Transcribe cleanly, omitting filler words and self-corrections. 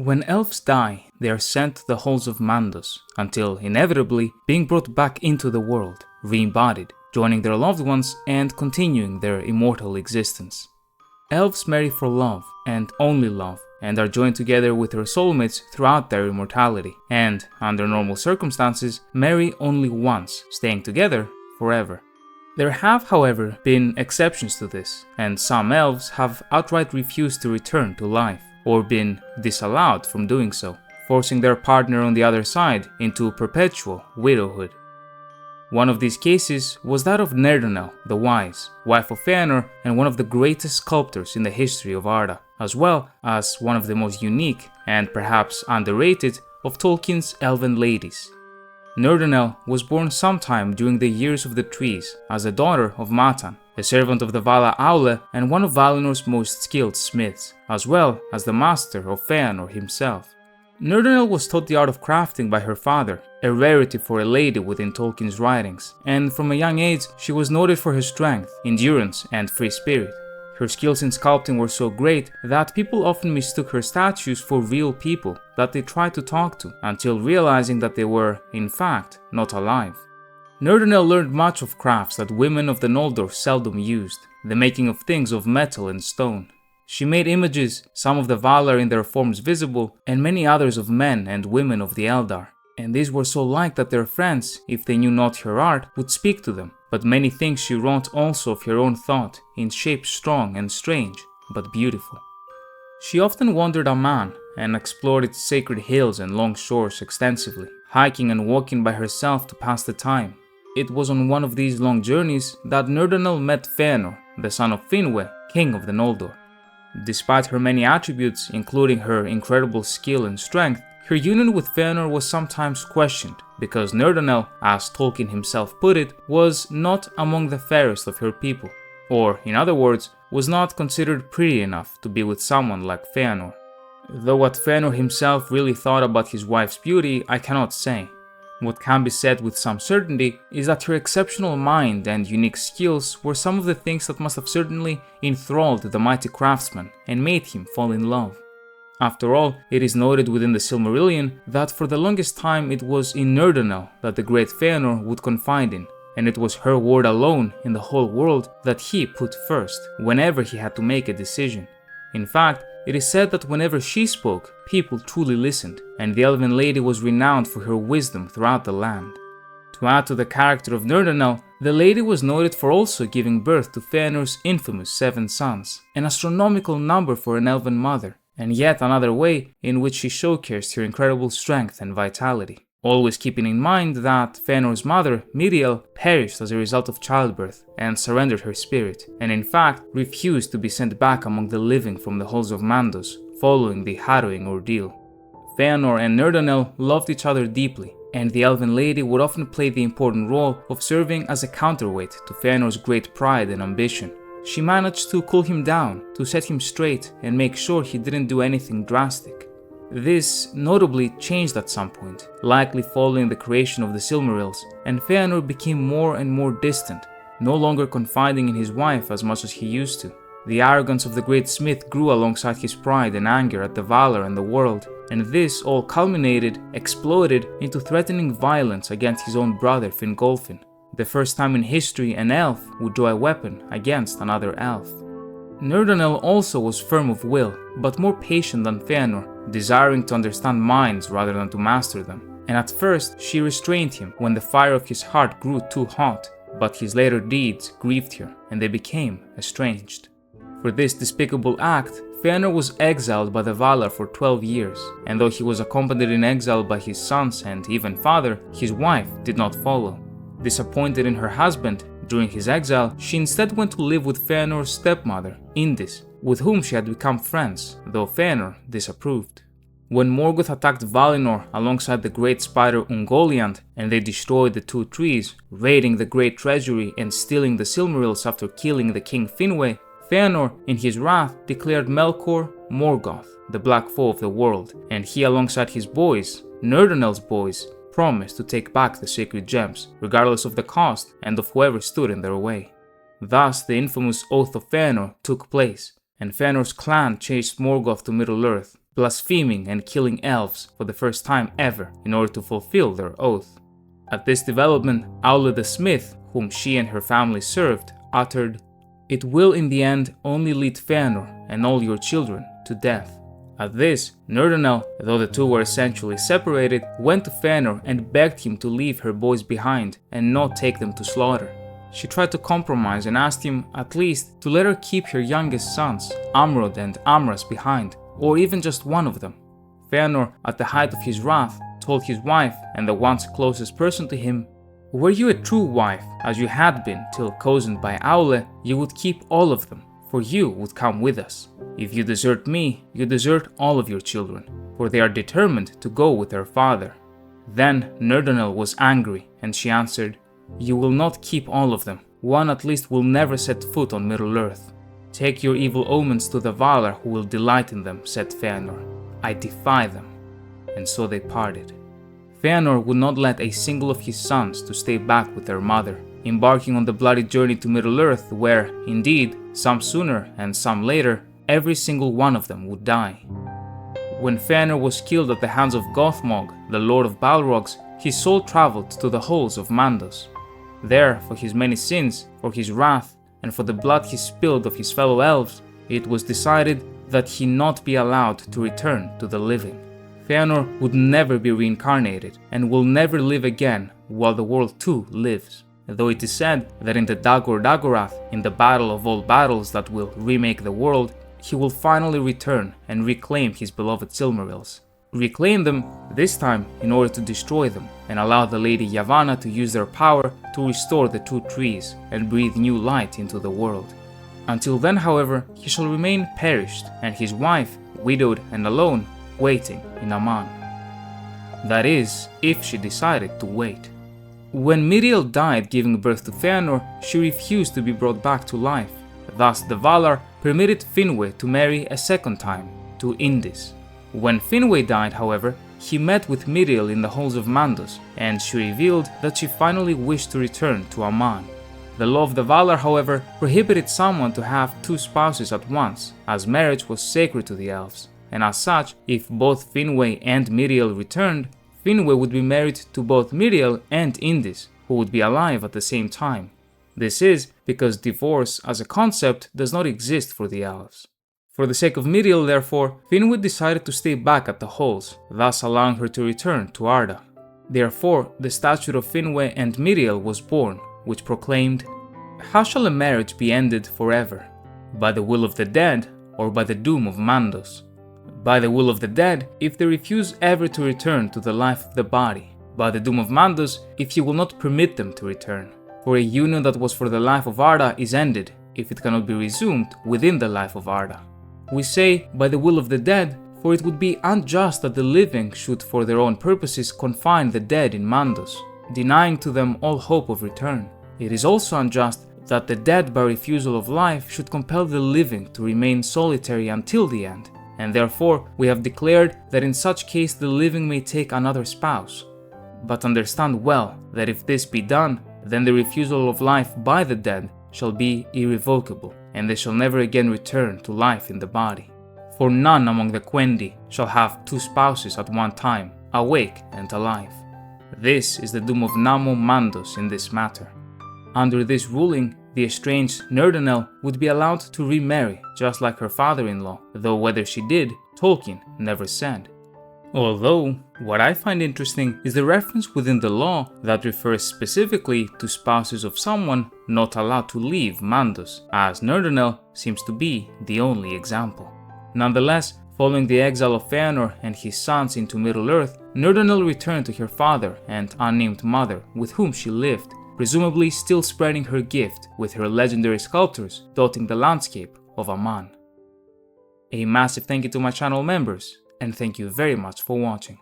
When elves die, they are sent to the halls of Mandos, until, inevitably, being brought back into the world, re-embodied, joining their loved ones and continuing their immortal existence. Elves marry for love, and only love, and are joined together with their soulmates throughout their immortality, and, under normal circumstances, marry only once, staying together forever. There have, however, been exceptions to this, and some elves have outright refused to return to life, or been disallowed from doing so, forcing their partner on the other side into perpetual widowhood. One of these cases was that of Nerdanel, the Wise, wife of Feanor and one of the greatest sculptors in the history of Arda, as well as one of the most unique and perhaps underrated of Tolkien's elven ladies. Nerdanel was born sometime during the Years of the Trees as the daughter of Matan, a servant of the Vala Aule and one of Valinor's most skilled smiths, as well as the master of Feanor himself. Nerdanel was taught the art of crafting by her father, a rarity for a lady within Tolkien's writings, and from a young age she was noted for her strength, endurance, and free spirit. Her skills in sculpting were so great that people often mistook her statues for real people that they tried to talk to, until realizing that they were, in fact, not alive. Nerdanel learned much of crafts that women of the Noldor seldom used, the making of things of metal and stone. She made images, some of the Valar in their forms visible, and many others of men and women of the Eldar. And these were so like that their friends, if they knew not her art, would speak to them. But many things she wrought also of her own thought, in shapes strong and strange, but beautiful. She often wandered Aman, and explored its sacred hills and long shores extensively, hiking and walking by herself to pass the time. It was on one of these long journeys that Nerdanel met Feanor, the son of Finwë, king of the Noldor. Despite her many attributes, including her incredible skill and strength, her union with Feanor was sometimes questioned, because Nerdanel, as Tolkien himself put it, was not among the fairest of her people, or, in other words, was not considered pretty enough to be with someone like Feanor. Though what Feanor himself really thought about his wife's beauty, I cannot say. What can be said with some certainty is that her exceptional mind and unique skills were some of the things that must have certainly enthralled the mighty craftsman and made him fall in love. After all, it is noted within the Silmarillion that for the longest time it was in Nerdanel that the great Feanor would confide in, and it was her word alone in the whole world that he put first whenever he had to make a decision. In fact, it is said that whenever she spoke, people truly listened, and the elven lady was renowned for her wisdom throughout the land. To add to the character of Nerdanel, the lady was noted for also giving birth to Feanor's infamous 7 sons, an astronomical number for an elven mother, and yet another way in which she showcased her incredible strength and vitality. Always keeping in mind that Feanor's mother, Miriel, perished as a result of childbirth and surrendered her spirit, and in fact refused to be sent back among the living from the halls of Mandos, following the harrowing ordeal. Feanor and Nerdanel loved each other deeply, and the elven lady would often play the important role of serving as a counterweight to Feanor's great pride and ambition. She managed to cool him down, to set him straight and make sure he didn't do anything drastic. This notably changed at some point, likely following the creation of the Silmarils, and Feanor became more and more distant, no longer confiding in his wife as much as he used to. The arrogance of the great smith grew alongside his pride and anger at the Valar and the world, and this all exploded into threatening violence against his own brother Fingolfin, the first time in history an elf would draw a weapon against another elf. Nerdanel also was firm of will, but more patient than Feanor, desiring to understand minds rather than to master them, and at first she restrained him when the fire of his heart grew too hot, but his later deeds grieved her, and they became estranged. For this despicable act, Feanor was exiled by the Valar for 12 years, and though he was accompanied in exile by his sons and even father, his wife did not follow. Disappointed in her husband, during his exile, she instead went to live with Feanor's stepmother, Indis, with whom she had become friends, though Feanor disapproved. When Morgoth attacked Valinor alongside the great spider Ungoliant, and they destroyed the 2 trees, raiding the great treasury and stealing the Silmarils after killing the king Finwë, Feanor, in his wrath, declared Melkor Morgoth, the black foe of the world, and he alongside his boys, Nerdanel's boys, promised to take back the sacred gems, regardless of the cost and of whoever stood in their way. Thus the infamous Oath of Feanor took place, and Feanor's clan chased Morgoth to Middle-earth, blaspheming and killing elves for the first time ever in order to fulfill their oath. At this development, Aule the smith, whom she and her family served, uttered, "It will in the end only lead Feanor and all your children to death." At this, Nerdanel, though the two were essentially separated, went to Feanor and begged him to leave her boys behind and not take them to slaughter. She tried to compromise and asked him, at least, to let her keep her youngest sons, Amrod and Amras, behind, or even just one of them. Feanor, at the height of his wrath, told his wife and the once closest person to him, "Were you a true wife, as you had been till cozened by Aule, you would keep all of them, for you would come with us. If you desert me, you desert all of your children, for they are determined to go with their father." Then Nerdanel was angry, and she answered, "You will not keep all of them. One at least will never set foot on Middle-earth. Take your evil omens to the Valar who will delight in them," said Feanor. "I defy them." And so they parted. Feanor would not let a single of his sons to stay back with their mother, embarking on the bloody journey to Middle-earth where, indeed, some sooner and some later, every single one of them would die. When Feanor was killed at the hands of Gothmog, the Lord of Balrogs, his soul traveled to the halls of Mandos. There, for his many sins, for his wrath, and for the blood he spilled of his fellow elves, it was decided that he not be allowed to return to the living. Feanor would never be reincarnated and will never live again while the world too lives. Though it is said that in the Dagor Dagorath, in the battle of all battles that will remake the world, he will finally return and reclaim his beloved Silmarils. Reclaim them, this time in order to destroy them, and allow the Lady Yavanna to use their power to restore the two trees and breathe new light into the world. Until then, however, he shall remain perished, and his wife, widowed and alone, waiting in Aman. That is, if she decided to wait. When Miriel died giving birth to Feanor, she refused to be brought back to life. Thus the Valar permitted Finwë to marry a second time, to Indis. When Finwë died, however, he met with Miriel in the halls of Mandos, and she revealed that she finally wished to return to Aman. The law of the Valar, however, prohibited someone to have two spouses at once, as marriage was sacred to the elves, and as such, if both Finwë and Miriel returned, Finwë would be married to both Miriel and Indis, who would be alive at the same time. This is because divorce as a concept does not exist for the elves. For the sake of Miriel, therefore, Finwë decided to stay back at the halls, thus allowing her to return to Arda. Therefore, the statute of Finwë and Miriel was born, which proclaimed, "How shall a marriage be ended forever? By the will of the dead, or by the doom of Mandos? By the will of the dead, if they refuse ever to return to the life of the body. By the doom of Mandos, if you will not permit them to return. For a union that was for the life of Arda is ended, if it cannot be resumed within the life of Arda. We say, by the will of the dead, for it would be unjust that the living should for their own purposes confine the dead in Mandos, denying to them all hope of return. It is also unjust that the dead by refusal of life should compel the living to remain solitary until the end, and therefore we have declared that in such case the living may take another spouse. But understand well that if this be done, then the refusal of life by the dead shall be irrevocable, and they shall never again return to life in the body. For none among the Quendi shall have two spouses at one time, awake and alive. This is the doom of Namo Mandos in this matter. Under this ruling, the estranged Nerdanel would be allowed to remarry, just like her father-in-law, though whether she did, Tolkien never said. Although, what I find interesting is the reference within the law that refers specifically to spouses of someone not allowed to leave Mandos, as Nerdanel seems to be the only example. Nonetheless, following the exile of Feanor and his sons into Middle-earth, Nerdanel returned to her father and unnamed mother, with whom she lived, presumably still spreading her gift with her legendary sculptures dotting the landscape of Aman. A massive thank you to my channel members, and thank you very much for watching.